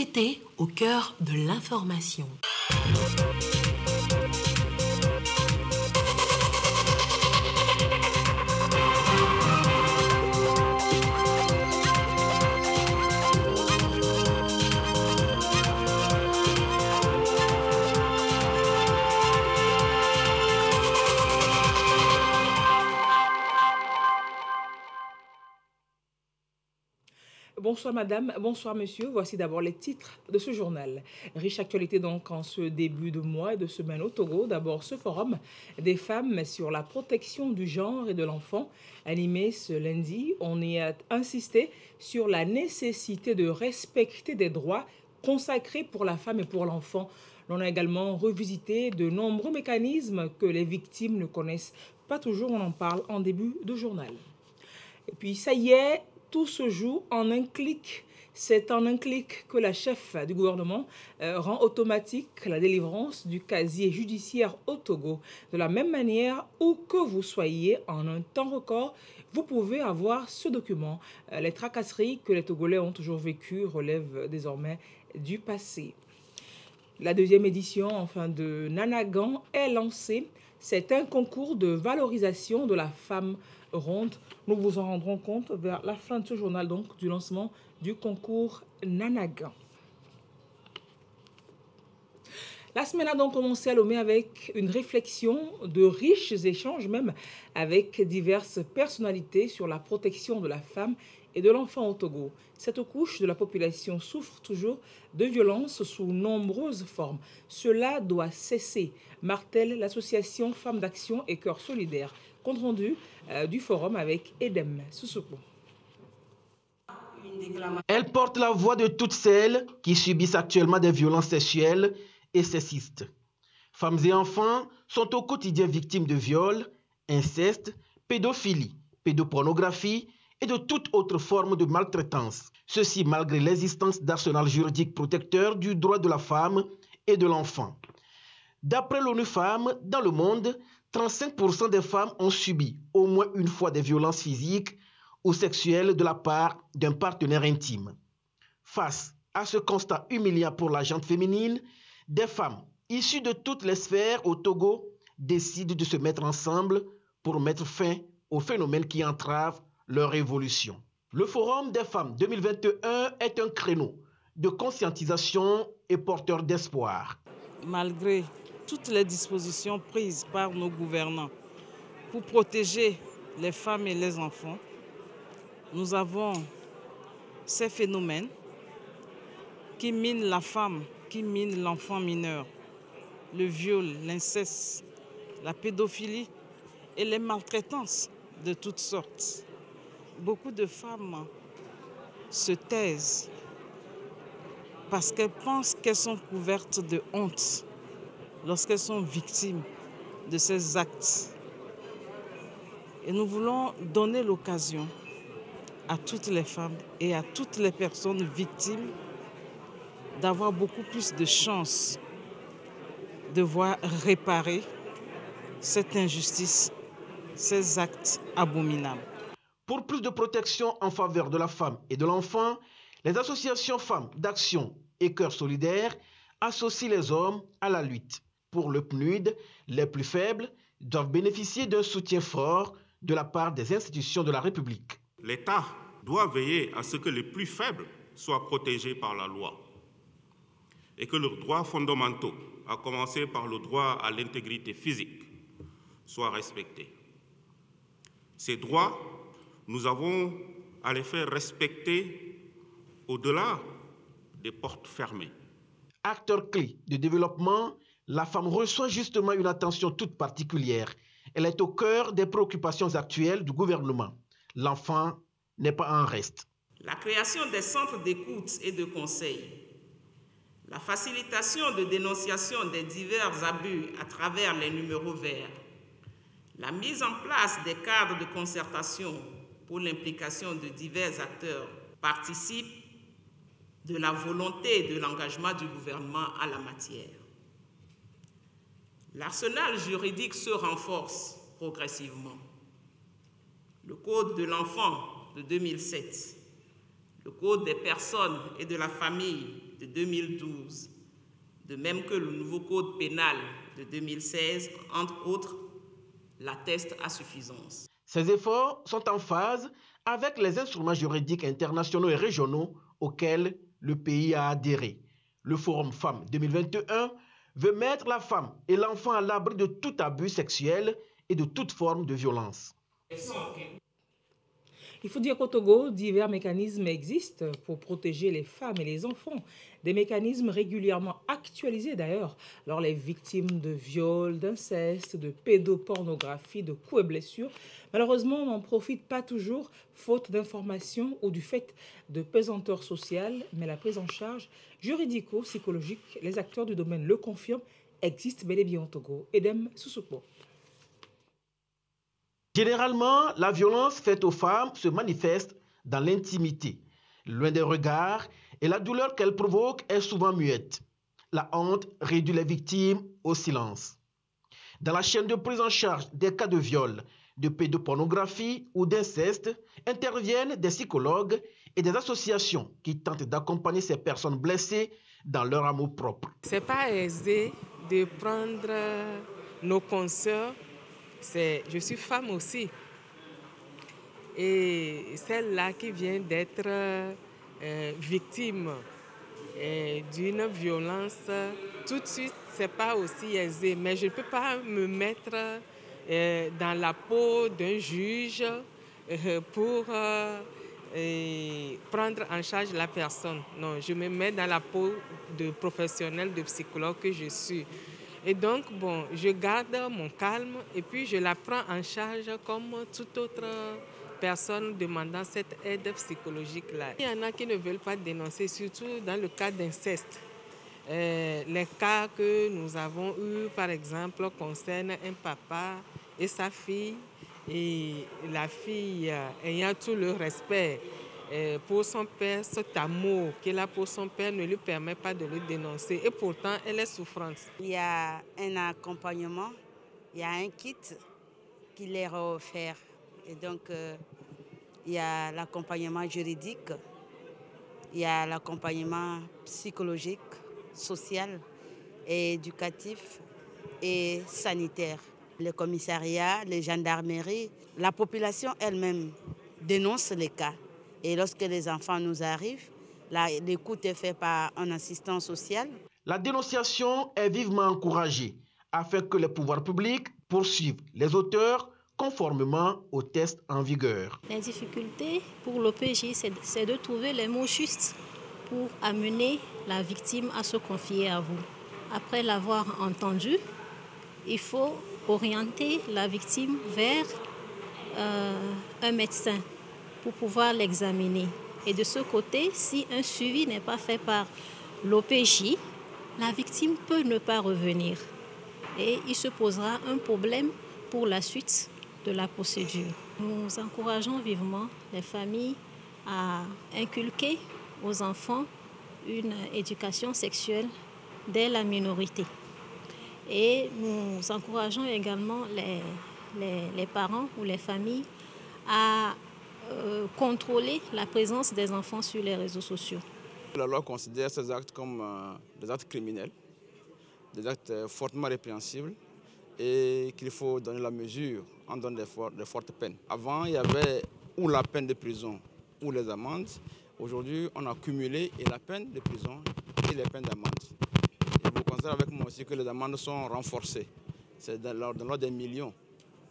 vérité au cœur de l'information. Bonsoir madame, bonsoir monsieur. Voici d'abord les titres de ce journal. Riche actualité donc en ce début de mois et de semaine au Togo. D'abord ce forum des femmes sur la protection du genre et de l'enfant. Animé ce lundi, on y a insisté sur la nécessité de respecter des droits consacrés pour la femme et pour l'enfant. On a également revisité de nombreux mécanismes que les victimes ne connaissent pas toujours. On en parle en début de journal. Et puis ça y est, tout se joue en un clic. C'est en un clic que la chef du gouvernement rend automatique la délivrance du casier judiciaire au Togo. De la même manière, où que vous soyez, en un temps record, vous pouvez avoir ce document. Les tracasseries que les Togolais ont toujours vécues relèvent désormais du passé. La deuxième édition de Nanagan est lancée. C'est un concours de valorisation de la femme ronde. Nous vous en rendrons compte vers la fin de ce journal, donc, du lancement du concours Nanagan. La semaine a donc commencé à Lomé avec une réflexion, de riches échanges même, avec diverses personnalités sur la protection de la femme et de l'enfant au Togo. Cette couche de la population souffre toujours de violences sous nombreuses formes. Cela doit cesser, martèle l'association Femmes d'Action et Cœur Solidaire. Compte rendu du forum avec Edem Soussoukou. Elle porte la voix de toutes celles qui subissent actuellement des violences sexuelles et sexistes. Femmes et enfants sont au quotidien victimes de viols, inceste, pédophilie, pédopornographie et de toute autre forme de maltraitance. Ceci malgré l'existence d'arsenal juridique protecteur du droit de la femme et de l'enfant. D'après l'ONU Femmes, dans le monde, 35% des femmes ont subi au moins une fois des violences physiques ou sexuelles de la part d'un partenaire intime. Face à ce constat humiliant pour la gente féminine, des femmes issues de toutes les sphères au Togo décident de se mettre ensemble pour mettre fin aux phénomènes qui entravent leur évolution. Le Forum des femmes 2021 est un créneau de conscientisation et porteur d'espoir. Malgré toutes les dispositions prises par nos gouvernants pour protéger les femmes et les enfants, nous avons ces phénomènes qui minent la femme, qui minent l'enfant mineur, le viol, l'inceste, la pédophilie et les maltraitances de toutes sortes. Beaucoup de femmes se taisent parce qu'elles pensent qu'elles sont couvertes de honte lorsqu'elles sont victimes de ces actes. Et nous voulons donner l'occasion à toutes les femmes et à toutes les personnes victimes d'avoir beaucoup plus de chances de voir réparer cette injustice, ces actes abominables. Pour plus de protection en faveur de la femme et de l'enfant, les associations Femmes d'Action et Cœur Solidaire associent les hommes à la lutte. Pour le PNUD, les plus faibles doivent bénéficier d'un soutien fort de la part des institutions de la République. L'État doit veiller à ce que les plus faibles soient protégés par la loi et que leurs droits fondamentaux, à commencer par le droit à l'intégrité physique, soient respectés. Ces droits, nous avons à les faire respecter au-delà des portes fermées. Acteur clé de développement, la femme reçoit justement une attention toute particulière. Elle est au cœur des préoccupations actuelles du gouvernement. L'enfant n'est pas en reste. La création des centres d'écoute et de conseil, la facilitation de dénonciation des divers abus à travers les numéros verts, la mise en place des cadres de concertation pour l'implication de divers acteurs participent de la volonté et de l'engagement du gouvernement en la matière. L'arsenal juridique se renforce progressivement. Le Code de l'enfant de 2007, le Code des personnes et de la famille de 2012, de même que le nouveau Code pénal de 2016, entre autres, l'attestent à suffisance. Ces efforts sont en phase avec les instruments juridiques internationaux et régionaux auxquels le pays a adhéré. Le Forum Femmes 2021 veut mettre la femme et l'enfant à l'abri de tout abus sexuel et de toute forme de violence. Il faut dire qu'au Togo, divers mécanismes existent pour protéger les femmes et les enfants. Des mécanismes régulièrement actualisés d'ailleurs. Alors les victimes de viols, d'inceste, de pédopornographie, de coups et blessures, malheureusement, n'en profitent pas toujours, faute d'informations ou du fait de pesanteurs sociales. Mais la prise en charge juridico-psychologique, les acteurs du domaine le confirment, existe bel et bien au Togo. Edem Sousoupo. Généralement, la violence faite aux femmes se manifeste dans l'intimité, loin des regards, et la douleur qu'elle provoque est souvent muette. La honte réduit les victimes au silence. Dans la chaîne de prise en charge des cas de viol, de pédopornographie ou d'inceste, interviennent des psychologues et des associations qui tentent d'accompagner ces personnes blessées dans leur amour-propre. Ce n'est pas aisé de prendre nos consoeurs. Je suis femme aussi. Et celle-là qui vient d'être victime d'une violence, tout de suite, ce n'est pas aussi aisé. Mais je ne peux pas me mettre dans la peau d'un juge pour prendre en charge la personne. Non, je me mets dans la peau de professionnel, de psychologue que je suis. Et donc, bon, je garde mon calme et puis je la prends en charge comme toute autre personne demandant cette aide psychologique-là. Il y en a qui ne veulent pas dénoncer, surtout dans le cas d'inceste. Les cas que nous avons eus, par exemple, concernent un papa et sa fille. Et la fille, ayant tout le respect pour son père, cet amour qu'elle a pour son père ne lui permet pas de le dénoncer. Et pourtant, elle est souffrante. Il y a un accompagnement, il y a un kit qui leur est offert. Et donc, il y a l'accompagnement juridique, il y a l'accompagnement psychologique, social, et éducatif et sanitaire. Les commissariats, les gendarmeries, la population elle-même dénonce les cas. Et lorsque les enfants nous arrivent, l'écoute est faite par un assistant social. La dénonciation est vivement encouragée afin que les pouvoirs publics poursuivent les auteurs conformément aux tests en vigueur. La difficulté pour l'OPJ, c'est de trouver les mots justes pour amener la victime à se confier à vous. Après l'avoir entendu, il faut orienter la victime vers un médecin pour pouvoir l'examiner. Et de ce côté, si un suivi n'est pas fait par l'OPJ, la victime peut ne pas revenir. Et il se posera un problème pour la suite de la procédure. Nous encourageons vivement les familles à inculquer aux enfants une éducation sexuelle dès la minorité. Et nous encourageons également les parents ou les familles à contrôler la présence des enfants sur les réseaux sociaux. La loi considère ces actes comme des actes criminels, des actes fortement répréhensibles et qu'il faut donner la mesure en donnant de fortes peines. Avant, il y avait ou la peine de prison ou les amendes. Aujourd'hui, on a cumulé et la peine de prison et les peines d'amende. Et vous constatez avec moi aussi que les amendes sont renforcées. C'est dans l'ordre des millions.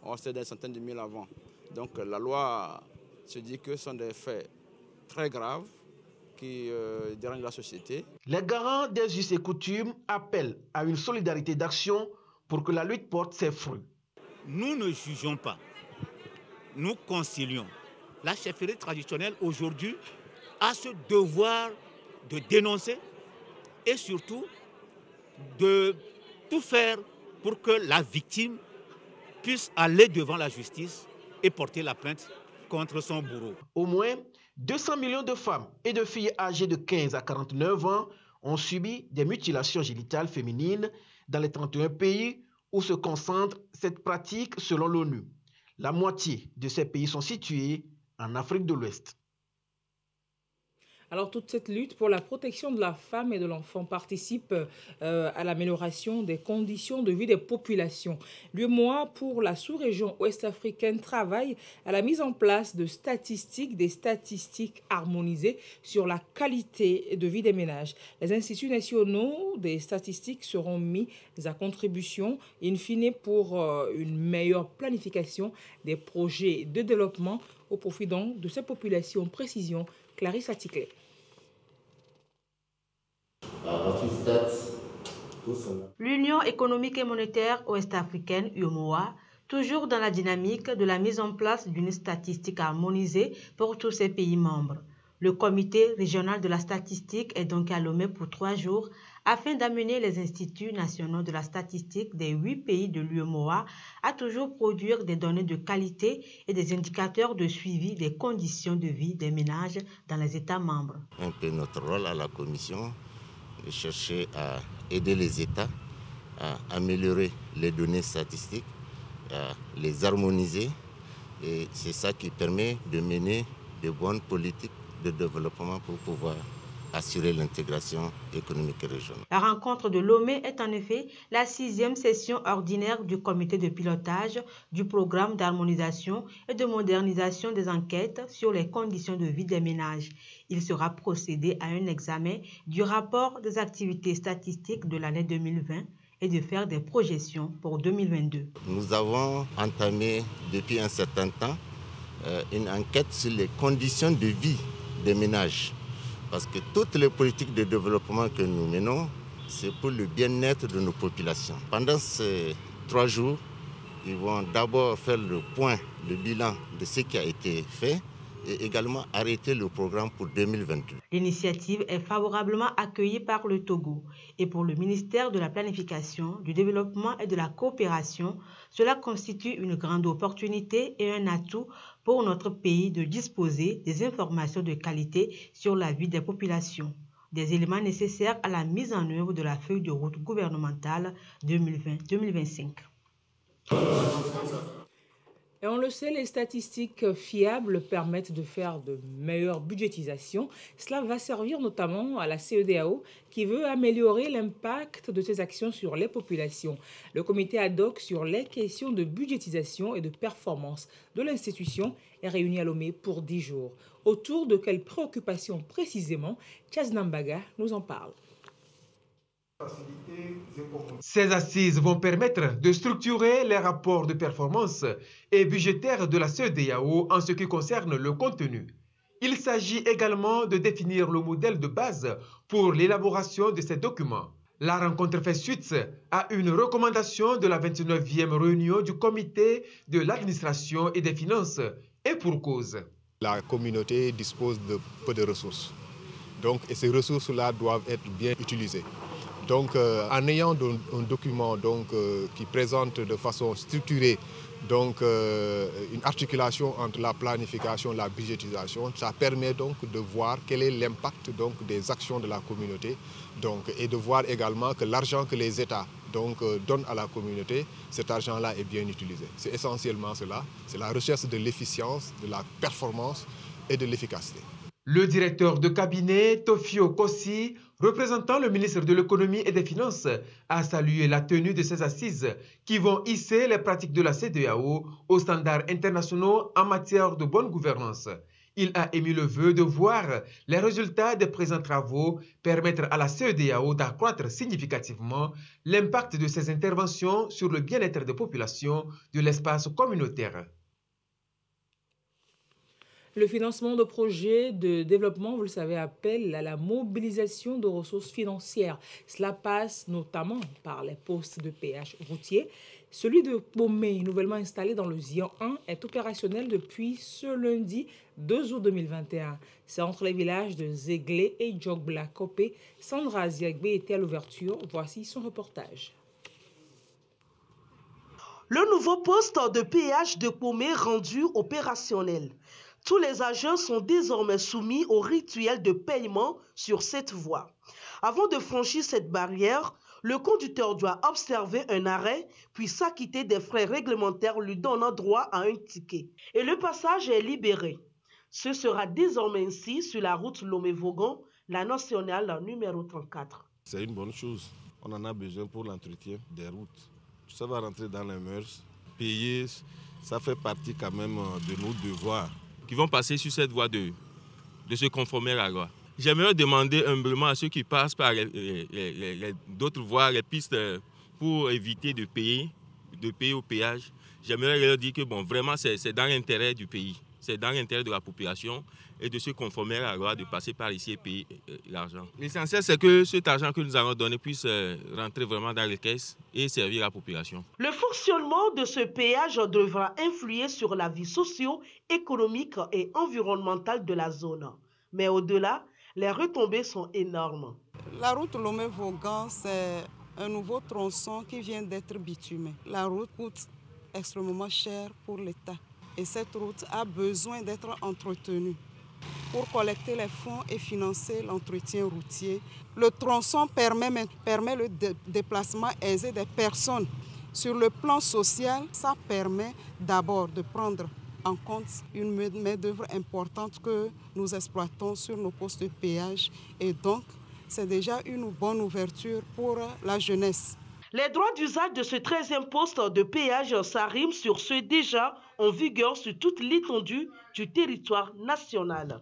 Or, c'est des centaines de mille avant. Donc la loi se dit que ce sont des faits très graves qui dérangent la société. Les garants des us et coutumes appellent à une solidarité d'action pour que la lutte porte ses fruits. Nous ne jugeons pas, nous concilions. La chefferie traditionnelle aujourd'hui a ce devoir de dénoncer et surtout de tout faire pour que la victime puisse aller devant la justice et porter la plainte contre son bourreau. Au moins 200 millions de femmes et de filles âgées de 15 à 49 ans ont subi des mutilations génitales féminines dans les 31 pays où se concentre cette pratique selon l'ONU. La moitié de ces pays sont situés en Afrique de l'Ouest. Alors, toute cette lutte pour la protection de la femme et de l'enfant participe à l'amélioration des conditions de vie des populations. L'UEMOA pour la sous-région ouest-africaine travaille à la mise en place de des statistiques harmonisées sur la qualité de vie des ménages. Les instituts nationaux des statistiques seront mis à contribution, in fine, pour une meilleure planification des projets de développement au profit donc de ces populations. Précision, Clarisse Atikle. L'Union économique et monétaire ouest-africaine, UEMOA, toujours dans la dynamique de la mise en place d'une statistique harmonisée pour tous ses pays membres. Le comité régional de la statistique est donc à Lomé pour 3 jours afin d'amener les instituts nationaux de la statistique des 8 pays de l'UEMOA à toujours produire des données de qualité et des indicateurs de suivi des conditions de vie des ménages dans les États membres. Un peu notre rôle à la Commission, de chercher à aider les États à améliorer les données statistiques, à les harmoniser, et c'est ça qui permet de mener de bonnes politiques de développement pour pouvoir assurer l'intégration économique et régionale. La rencontre de Lomé est en effet la 6e session ordinaire du comité de pilotage du programme d'harmonisation et de modernisation des enquêtes sur les conditions de vie des ménages. Il sera procédé à un examen du rapport des activités statistiques de l'année 2020 et de faire des projections pour 2022. Nous avons entamé depuis un certain temps une enquête sur les conditions de vie des ménages. Parce que toutes les politiques de développement que nous menons, c'est pour le bien-être de nos populations. Pendant ces 3 jours, ils vont d'abord faire le point, le bilan de ce qui a été fait et également arrêter le programme pour 2022. L'initiative est favorablement accueillie par le Togo et pour le ministère de la Planification, du Développement et de la Coopération, cela constitue une grande opportunité et un atout pour notre pays de disposer des informations de qualité sur la vie des populations, des éléments nécessaires à la mise en œuvre de la feuille de route gouvernementale 2020-2025. Et on le sait, les statistiques fiables permettent de faire de meilleures budgétisations. Cela va servir notamment à la CEDEAO qui veut améliorer l'impact de ses actions sur les populations. Le comité ad hoc sur les questions de budgétisation et de performance de l'institution est réuni à Lomé pour 10 jours. Autour de quelles préoccupations précisément? Chaz Nambaga nous en parle. Ces assises vont permettre de structurer les rapports de performance et budgétaires de la CEDEAO en ce qui concerne le contenu. Il s'agit également de définir le modèle de base pour l'élaboration de ces documents. La rencontre fait suite à une recommandation de la 29e réunion du comité de l'administration et des finances, et pour cause. La communauté dispose de peu de ressources. Et ces ressources-là doivent être bien utilisées. En ayant un document qui présente de façon structurée une articulation entre la planification et la budgétisation, ça permet de voir quel est l'impact des actions de la communauté et de voir également que l'argent que les États donnent à la communauté, cet argent-là est bien utilisé. C'est essentiellement cela, c'est la recherche de l'efficience, de la performance et de l'efficacité. Le directeur de cabinet, Tofio Kossi, représentant le ministre de l'Économie et des Finances, a salué la tenue de ces assises qui vont hisser les pratiques de la CEDEAO aux standards internationaux en matière de bonne gouvernance. Il a émis le vœu de voir les résultats des présents travaux permettre à la CEDEAO d'accroître significativement l'impact de ces interventions sur le bien-être des populations de l'espace communautaire. Le financement de projets de développement, vous le savez, appelle à la mobilisation de ressources financières. Cela passe notamment par les postes de péage routier. Celui de Pomé, nouvellement installé dans le Zion 1, est opérationnel depuis ce lundi 2 août 2021. C'est entre les villages de Zéglé et Djogbla-Kopé. Sandra Ziagbe était à l'ouverture. Voici son reportage. Le nouveau poste de péage de Pomé rendu opérationnel. Tous les agents sont désormais soumis au rituel de paiement sur cette voie. Avant de franchir cette barrière, le conducteur doit observer un arrêt puis s'acquitter des frais réglementaires lui donnant droit à un ticket. Et le passage est libéré. Ce sera désormais ainsi sur la route Lomé-Vogon, la nationale numéro 34. C'est une bonne chose. On en a besoin pour l'entretien des routes. Ça va rentrer dans les mœurs. Payer, ça fait partie quand même de nos devoirs. Qui vont passer sur cette voie de se conformer à la loi. J'aimerais demander humblement à ceux qui passent par d'autres voies, les pistes pour éviter de payer au péage. J'aimerais leur dire que bon, vraiment c'est dans l'intérêt du pays, c'est dans l'intérêt de la population et de se conformer à la loi, de passer par ici et payer l'argent. L'essentiel, c'est que cet argent que nous allons donner puisse rentrer vraiment dans les caisses et servir la population. Le fonctionnement de ce péage devra influer sur la vie socio-économique et environnementale de la zone. Mais au-delà, les retombées sont énormes. La route Lomé-Vogon, c'est un nouveau tronçon qui vient d'être bitumé. La route coûte extrêmement cher pour l'État et cette route a besoin d'être entretenue pour collecter les fonds et financer l'entretien routier. Le tronçon permet le déplacement aisé des personnes. Sur le plan social, ça permet d'abord de prendre en compte une main-d'œuvre importante que nous exploitons sur nos postes de péage et donc c'est déjà une bonne ouverture pour la jeunesse. Les droits d'usage de ce 13e poste de péage s'arriment sur ceux déjà en vigueur sur toute l'étendue du territoire national.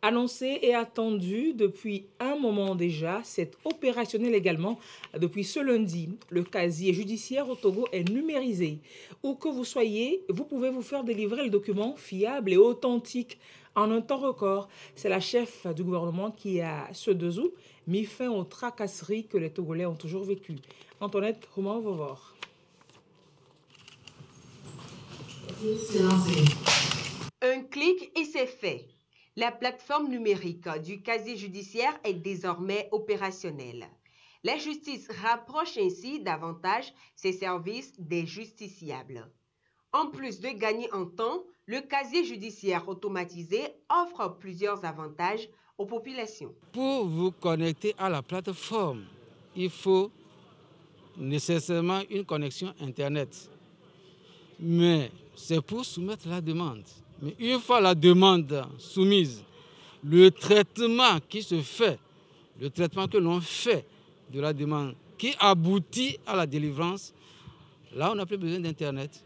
Annoncé et attendu depuis un moment déjà, c'est opérationnel également depuis ce lundi. Le casier judiciaire au Togo est numérisé. Où que vous soyez, vous pouvez vous faire délivrer le document fiable et authentique en un temps record. C'est la chef du gouvernement qui a, ce 2 août, mis fin aux tracasseries que les Togolais ont toujours vécues. Antoinette Romain-Vovor. Un clic et c'est fait. La plateforme numérique du casier judiciaire est désormais opérationnelle. La justice rapproche ainsi davantage ses services des justiciables. En plus de gagner en temps, le casier judiciaire automatisé offre plusieurs avantages aux populations. Pour vous connecter à la plateforme, il faut nécessairement une connexion Internet. Mais c'est pour soumettre la demande. Mais une fois la demande soumise, le traitement qui se fait, le traitement que l'on fait de la demande, qui aboutit à la délivrance, là on n'a plus besoin d'Internet.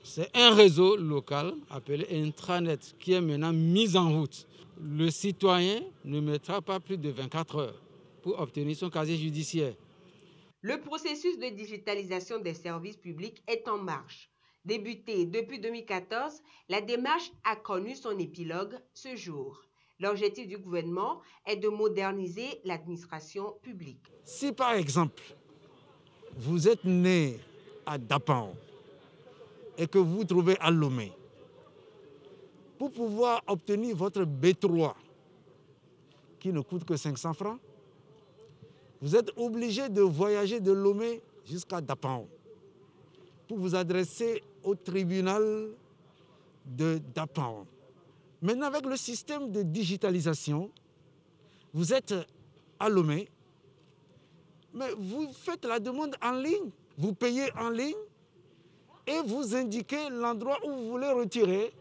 C'est un réseau local appelé intranet qui est maintenant mis en route. Le citoyen ne mettra pas plus de 24 heures pour obtenir son casier judiciaire. Le processus de digitalisation des services publics est en marche. Débutée depuis 2014, la démarche a connu son épilogue ce jour. L'objectif du gouvernement est de moderniser l'administration publique. Si par exemple, vous êtes né à Dapan et que vous vous trouvez à Lomé, pour pouvoir obtenir votre B3, qui ne coûte que 500 francs, vous êtes obligé de voyager de Lomé jusqu'à Dapan pour vous adresser au tribunal de Dapan. Maintenant, avec le système de digitalisation, vous êtes à Lomé, mais vous faites la demande en ligne, vous payez en ligne et vous indiquez l'endroit où vous voulez retirer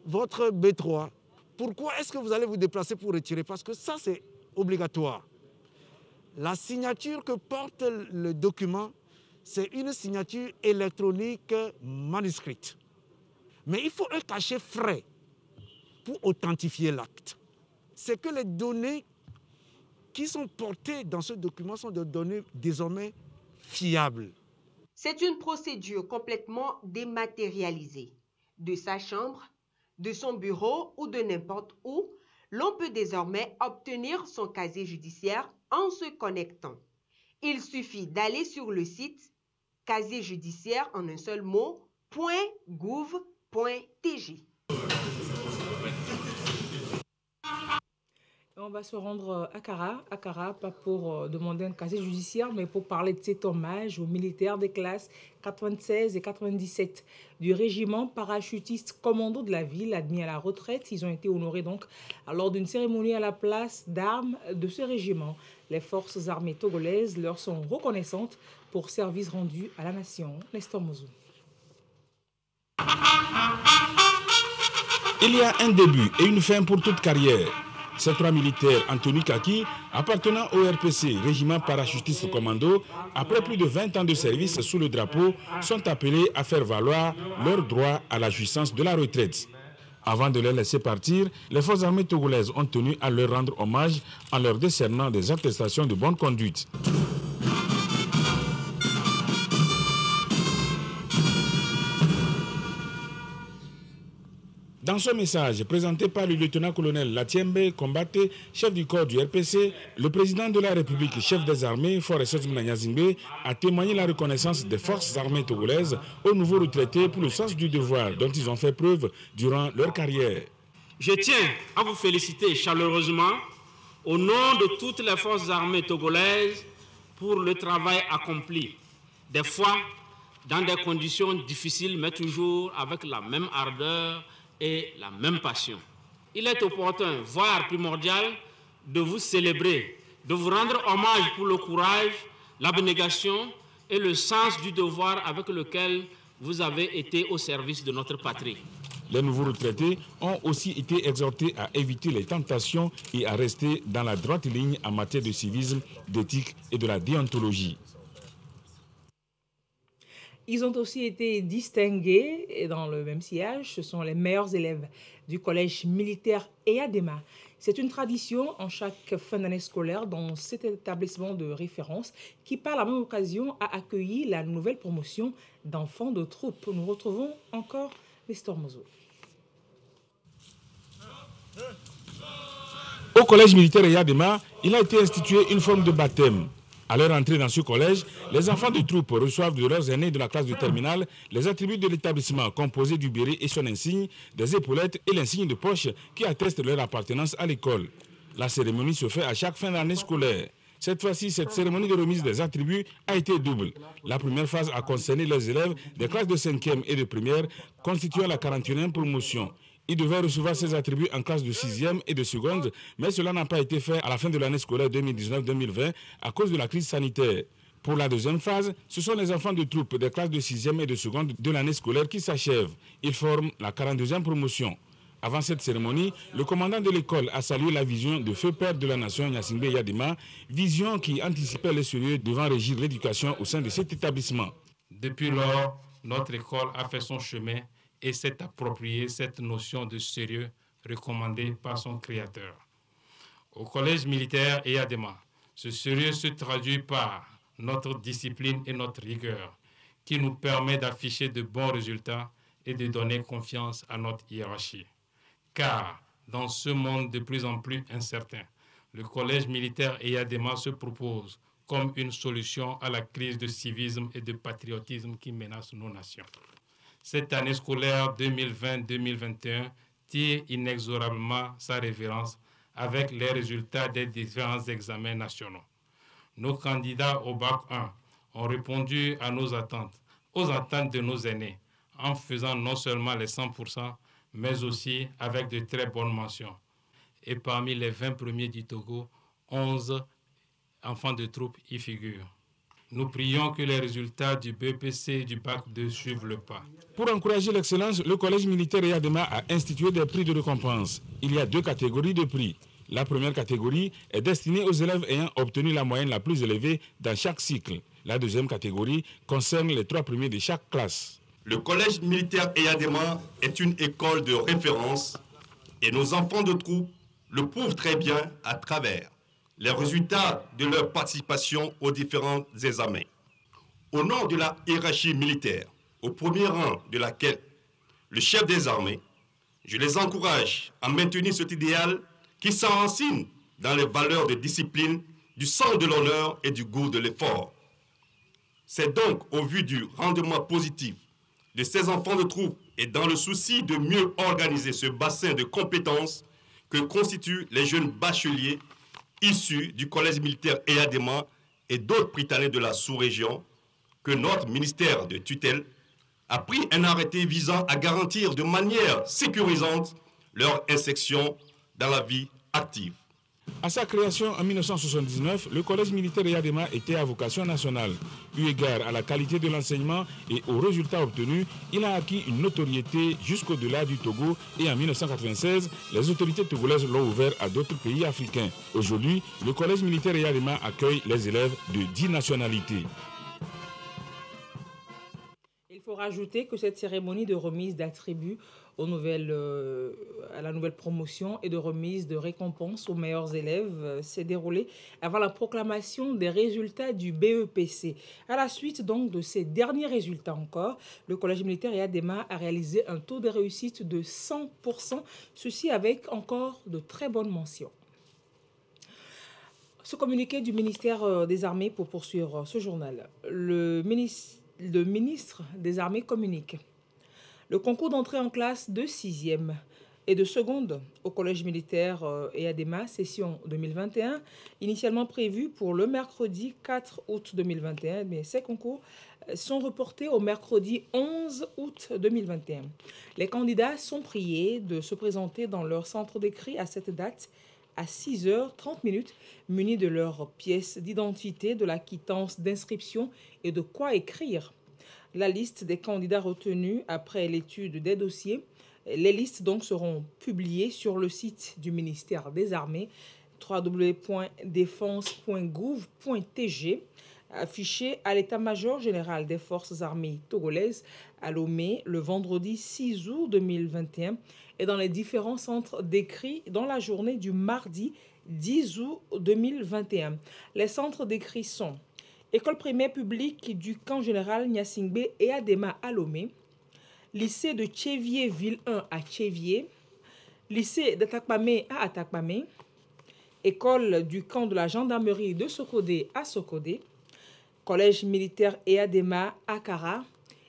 votre B3. Pourquoi est-ce que vous allez vous déplacer pour retirer? Parce que ça, c'est obligatoire. La signature que porte le document, c'est une signature électronique manuscrite. Mais il faut un cachet frais pour authentifier l'acte. C'est que les données qui sont portées dans ce document sont des données désormais fiables. C'est une procédure complètement dématérialisée. De sa chambre, de son bureau ou de n'importe où, l'on peut désormais obtenir son casier judiciaire en se connectant. Il suffit d'aller sur le site casier judiciaire en un seul mot, .gouv.tg. On va se rendre à Kara, pas pour demander un casier judiciaire, mais pour parler de cet hommage aux militaires des classes 96 et 97 du régiment parachutiste commando de la ville, admis à la retraite. Ils ont été honorés donc lors d'une cérémonie à la place d'armes de ce régiment. Les forces armées togolaises leur sont reconnaissantes pour service rendu à la nation. Nestor Mouzou. Il y a un début et une fin pour toute carrière. Ces 3 militaires en tenue kaki, appartenant au RPC, Régiment Parachutiste Commando, après plus de 20 ans de service sous le drapeau, sont appelés à faire valoir leur droit à la jouissance de la retraite. Avant de les laisser partir, les forces armées togolaises ont tenu à leur rendre hommage en leur décernant des attestations de bonne conduite. Dans son message présenté par le lieutenant-colonel Latiembe Kombate, chef du corps du RPC, le président de la République, chef des armées, Forest Mnanyazingbe, a témoigné la reconnaissance des forces armées togolaises aux nouveaux retraités pour le sens du devoir dont ils ont fait preuve durant leur carrière. Je tiens à vous féliciter chaleureusement au nom de toutes les forces armées togolaises pour le travail accompli. Des fois, dans des conditions difficiles, mais toujours avec la même ardeur et la même passion. Il est opportun, voire primordial, de vous célébrer, de vous rendre hommage pour le courage, l'abnégation et le sens du devoir avec lequel vous avez été au service de notre patrie. Les nouveaux retraités ont aussi été exhortés à éviter les tentations et à rester dans la droite ligne en matière de civisme, d'éthique et de la déontologie. Ils ont aussi été distingués dans le même sillage. Ce sont les meilleurs élèves du collège militaire EADEMA. C'est une tradition en chaque fin d'année scolaire dans cet établissement de référence qui, par la même occasion, a accueilli la nouvelle promotion d'enfants de troupe. Nous retrouvons encore Nestor Mozo. Au collège militaire EADEMA, il a été institué une forme de baptême. À leur entrée dans ce collège, les enfants de troupe reçoivent de leurs aînés de la classe de terminale les attributs de l'établissement composé du béret et son insigne, des épaulettes et l'insigne de poche qui attestent leur appartenance à l'école. La cérémonie se fait à chaque fin d'année scolaire. Cette fois-ci, cette cérémonie de remise des attributs a été double. La première phase a concerné les élèves des classes de 5e et de première, constituant la 41e promotion. Ils devaient recevoir ces attributs en classe de 6e et de seconde, mais cela n'a pas été fait à la fin de l'année scolaire 2019-2020 à cause de la crise sanitaire. Pour la deuxième phase, ce sont les enfants de troupe des classes de 6e et de seconde de l'année scolaire qui s'achèvent. Ils forment la 42e promotion. Avant cette cérémonie, le commandant de l'école a salué la vision de feu père de la nation Gnassingbé Eyadema, vision qui anticipait les sérieux devant régir l'éducation au sein de cet établissement. Depuis lors, notre école a fait son chemin et s'est approprié cette notion de sérieux recommandée par son créateur. Au collège militaire EADEMA, ce sérieux se traduit par notre discipline et notre rigueur, qui nous permet d'afficher de bons résultats et de donner confiance à notre hiérarchie. Car, dans ce monde de plus en plus incertain, le collège militaire EADEMA se propose comme une solution à la crise de civisme et de patriotisme qui menace nos nations. Cette année scolaire 2020-2021 tire inexorablement sa révérence avec les résultats des différents examens nationaux. Nos candidats au Bac 1 ont répondu à nos attentes, aux attentes de nos aînés, en faisant non seulement les 100%, mais aussi avec de très bonnes mentions. Et parmi les 20 premiers du Togo, 11 enfants de troupe y figurent. Nous prions que les résultats du BPC et du Bac 2 suivent le pas. Pour encourager l'excellence, le collège militaire EADEMA a institué des prix de récompense. Il y a 2 catégories de prix. La première catégorie est destinée aux élèves ayant obtenu la moyenne la plus élevée dans chaque cycle. La deuxième catégorie concerne les 3 premiers de chaque classe. Le collège militaire EADEMA est une école de référence et nos enfants de troupe le prouvent très bien à travers les résultats de leur participation aux différents examens. Au nom de la hiérarchie militaire, au premier rang de laquelle le chef des armées, je les encourage à maintenir cet idéal qui s'enracine dans les valeurs de discipline, du sens de l'honneur et du goût de l'effort. C'est donc au vu du rendement positif de ces enfants de troupe et dans le souci de mieux organiser ce bassin de compétences que constituent les jeunes bacheliers issus du collège militaire EADEMA et d'autres Britanniques de la sous-région que notre ministère de tutelle a pris un arrêté visant à garantir de manière sécurisante leur insertion dans la vie active. À sa création en 1979, le collège militaire Eyadema était à vocation nationale. Eu égard à la qualité de l'enseignement et aux résultats obtenus, il a acquis une notoriété jusqu'au-delà du Togo et en 1996, les autorités togolaises l'ont ouvert à d'autres pays africains. Aujourd'hui, le collège militaire Eyadema accueille les élèves de 10 nationalités. Il faut rajouter que cette cérémonie de remise d'attributs à la nouvelle promotion et de remise de récompenses aux meilleurs élèves s'est déroulée avant la proclamation des résultats du BEPC. À la suite donc de ces derniers résultats encore, le collège militaire Eyadema a réalisé un taux de réussite de 100%, ceci avec encore de très bonnes mentions. Ce communiqué du ministère des Armées pour poursuivre ce journal. Le ministre des Armées communique. Le concours d'entrée en classe de 6e et de seconde au collège militaire Eyadema, session 2021, initialement prévu pour le mercredi 4 août 2021, mais ces concours sont reportés au mercredi 11 août 2021. Les candidats sont priés de se présenter dans leur centre d'écrit à cette date à 6h30 munis de leur pièce d'identité, de la quittance d'inscription et de quoi écrire. La liste des candidats retenus après l'étude des dossiers. Les listes donc seront publiées sur le site du ministère des Armées www.defense.gouv.tg, affiché à l'état-major général des forces armées togolaises à Lomé le vendredi 6 août 2021 et dans les différents centres d'écrit dans la journée du mardi 10 août 2021. Les centres d'écrit sont École primaire publique du camp général Nyasingbe Eyadema à Lomé, lycée de Tchévier ville 1 à Tchévier, lycée d'Atakpamé à Atakpamé, école du camp de la gendarmerie de Sokodé à Sokodé, collège militaire Eyadema à Kara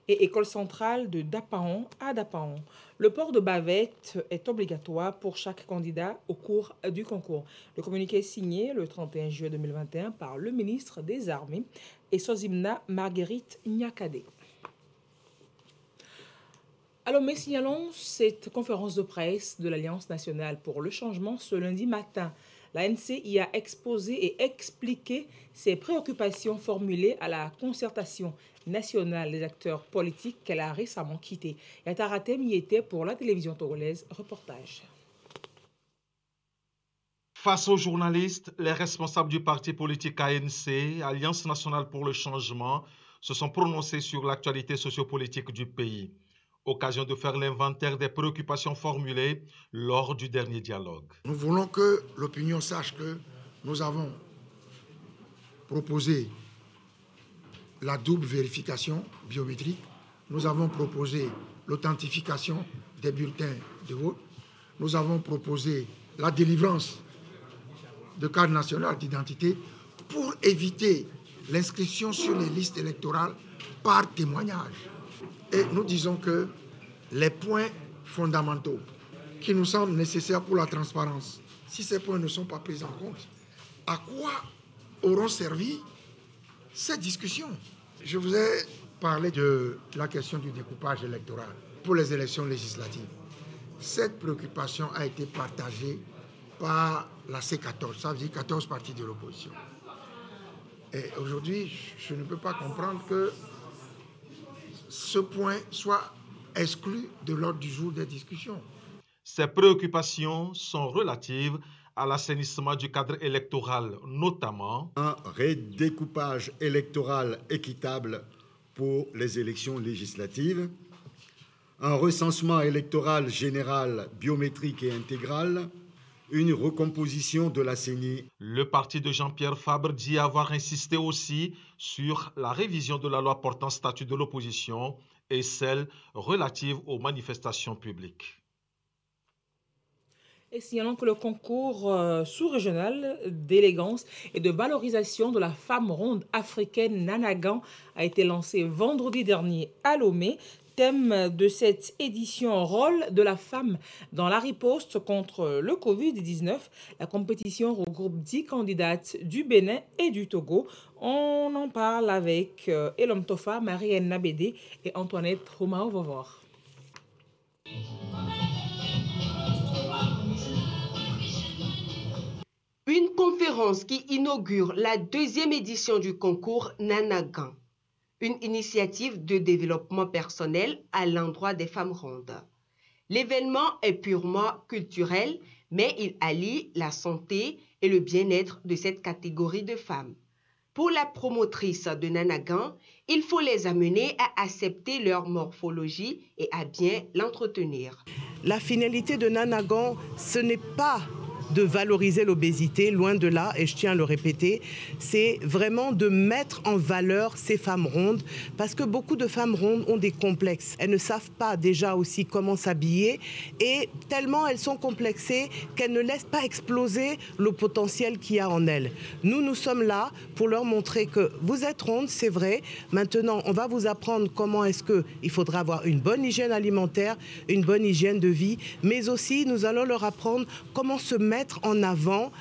et école centrale de Dapaon à Dapaon. Le port de bavette est obligatoire pour chaque candidat au cours du concours. Le communiqué est signé le 31 juillet 2021 par le ministre des Armées et Sozimna Marguerite Nyakade. Alors, mais signalons cette conférence de presse de l'Alliance nationale pour le changement ce lundi matin. L'ANC y a exposé et expliqué ses préoccupations formulées à la concertation nationale des acteurs politiques qu'elle a récemment quittée. Yataratem y était pour la télévision togolaise. Reportage. Face aux journalistes, les responsables du parti politique ANC, Alliance nationale pour le changement, se sont prononcés sur l'actualité sociopolitique du pays. Occasion de faire l'inventaire des préoccupations formulées lors du dernier dialogue. Nous voulons que l'opinion sache que nous avons proposé la double vérification biométrique, nous avons proposé l'authentification des bulletins de vote, nous avons proposé la délivrance de carte nationale d'identité pour éviter l'inscription sur les listes électorales par témoignage. Et nous disons que les points fondamentaux qui nous semblent nécessaires pour la transparence, si ces points ne sont pas pris en compte, à quoi auront servi ces discussions? Je vous ai parlé de la question du découpage électoral pour les élections législatives. Cette préoccupation a été partagée par la C14, ça veut dire 14 partis de l'opposition. Et aujourd'hui, je ne peux pas comprendre que ce point soit exclu de l'ordre du jour des discussions. Ces préoccupations sont relatives à l'assainissement du cadre électoral, notamment un redécoupage électoral équitable pour les élections législatives, un recensement électoral général, biométrique et intégral, une recomposition de la CENI. Le parti de Jean-Pierre Fabre dit avoir insisté aussi sur la révision de la loi portant statut de l'opposition et celle relative aux manifestations publiques. Et signalons que le concours sous-régional d'élégance et de valorisation de la femme ronde africaine Nanagan a été lancé vendredi dernier à Lomé. Thème de cette édition, rôle de la femme dans la riposte contre le Covid-19. La compétition regroupe 10 candidates du Bénin et du Togo. On en parle avec Elom Tofa, Marie-Anne Nabédé et Antoinette Romao-Vovor. Une conférence qui inaugure la 2e édition du concours Nanagan, une initiative de développement personnel à l'endroit des femmes rondes. L'événement est purement culturel, mais il allie la santé et le bien-être de cette catégorie de femmes. Pour la promotrice de Nanagan, il faut les amener à accepter leur morphologie et à bien l'entretenir. La finalité de Nanagan, ce n'est pas de valoriser l'obésité, loin de là, et je tiens à le répéter, c'est vraiment de mettre en valeur ces femmes rondes, parce que beaucoup de femmes rondes ont des complexes. Elles ne savent pas déjà aussi comment s'habiller, et tellement elles sont complexées qu'elles ne laissent pas exploser le potentiel qu'il y a en elles. Nous sommes là pour leur montrer que vous êtes rondes, c'est vrai. Maintenant, on va vous apprendre comment est-ce qu'il faudra avoir une bonne hygiène alimentaire, une bonne hygiène de vie, mais aussi nous allons leur apprendre comment se mettre en avant,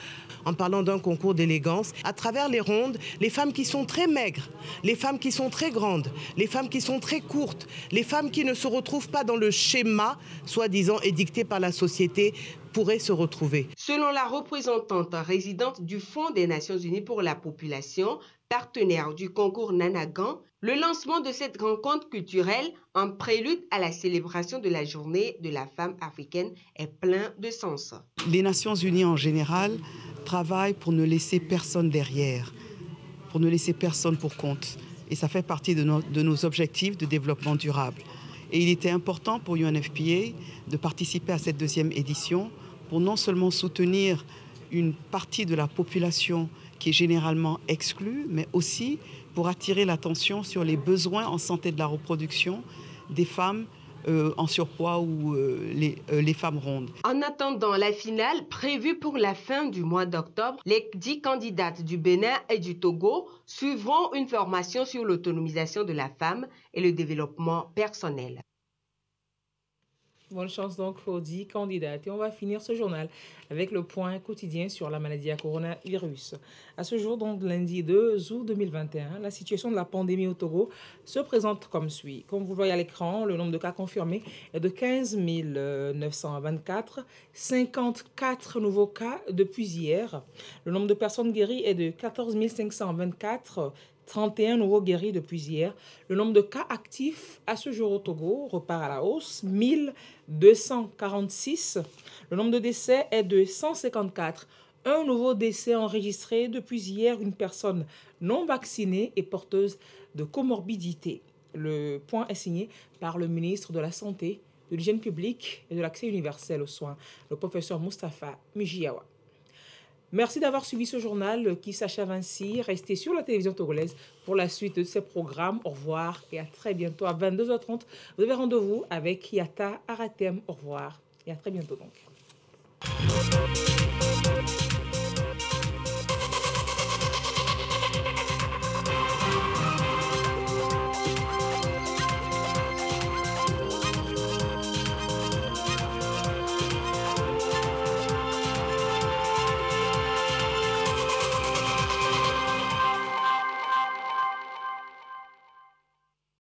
en parlant d'un concours d'élégance, à travers les rondes, les femmes qui sont très maigres, les femmes qui sont très grandes, les femmes qui sont très courtes, les femmes qui ne se retrouvent pas dans le schéma, soi-disant édicté par la société, pourraient se retrouver. Selon la représentante résidente du Fonds des Nations Unies pour la population, partenaire du concours Nanagan, le lancement de cette rencontre culturelle en prélude à la célébration de la journée de la femme africaine est plein de sens. Les Nations Unies en général travaillent pour ne laisser personne derrière, pour ne laisser personne pour compte. Et ça fait partie de nos objectifs de développement durable. Et il était important pour UNFPA de participer à cette 2e édition pour non seulement soutenir une partie de la population qui est généralement exclue, mais aussi pour attirer l'attention sur les besoins en santé de la reproduction des femmes en surpoids ou les femmes rondes. En attendant la finale prévue pour la fin du mois d'octobre, les 10 candidates du Bénin et du Togo suivront une formation sur l'autonomisation de la femme et le développement personnel. Bonne chance donc aux 10 candidates. Et on va finir ce journal avec le point quotidien sur la maladie à coronavirus. À ce jour, donc lundi 2 août 2021, la situation de la pandémie au Togo se présente comme suit. Comme vous le voyez à l'écran, le nombre de cas confirmés est de 15 924, 54 nouveaux cas depuis hier. Le nombre de personnes guéries est de 14 524, 31 nouveaux guéris depuis hier. Le nombre de cas actifs à ce jour au Togo repart à la hausse, 1246. Le nombre de décès est de 154. Un nouveau décès enregistré depuis hier, une personne non vaccinée et porteuse de comorbidité. Le point est signé par le ministre de la Santé, de l'Hygiène publique et de l'Accès universel aux soins, le professeur Moustapha Mijiawa. Merci d'avoir suivi ce journal qui s'achève ainsi. Restez sur la télévision togolaise pour la suite de ces programmes. Au revoir et à très bientôt. À 22h30, vous avez rendez-vous avec Yata Aratem. Au revoir et à très bientôt donc.